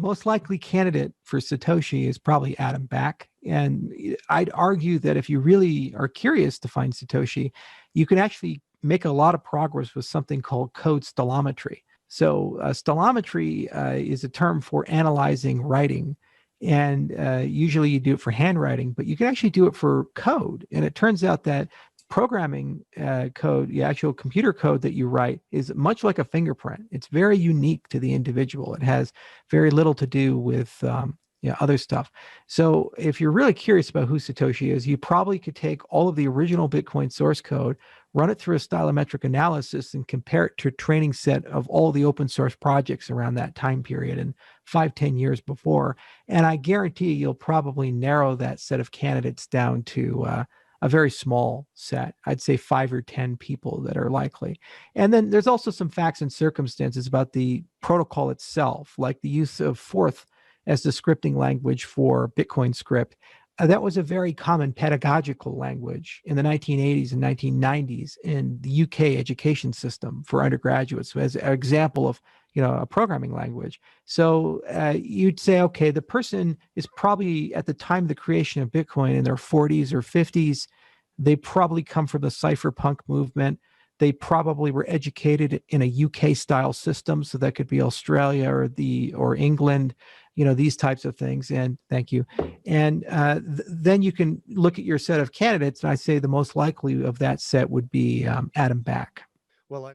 most likely candidate for Satoshi is probably Adam Back. And I'd argue that if you really are curious to find Satoshi, you can actually make a lot of progress with something called code stellometry. So stellometry is a term for analyzing writing. And usually you do it for handwriting, but you can actually do it for code. And it turns out that programming code, the actual computer code that you write, is much like a fingerprint. It's very unique to the individual. It has very little to do with other stuff. So if you're really curious about who Satoshi is, you probably could take all of the original Bitcoin source code, run it through a stylometric analysis, and compare it to a training set of all the open source projects around that time period and 5-10 years before. And I guarantee you'll probably narrow that set of candidates down to a very small set. I'd say 5 or 10 people that are likely. And then there's also some facts and circumstances about the protocol itself, like the use of Forth as the scripting language for Bitcoin script. That was a very common pedagogical language in the 1980s and 1990s in the UK education system for undergraduates. So as an example of a programming language. So you'd say, okay, the person is probably at the time of the creation of Bitcoin in their 40s or 50s. They probably come from the cypherpunk movement. They probably were educated in a UK style system. So that could be Australia or England, these types of things. And thank you. And then you can look at your set of candidates. And I say the most likely of that set would be Adam Back. Well,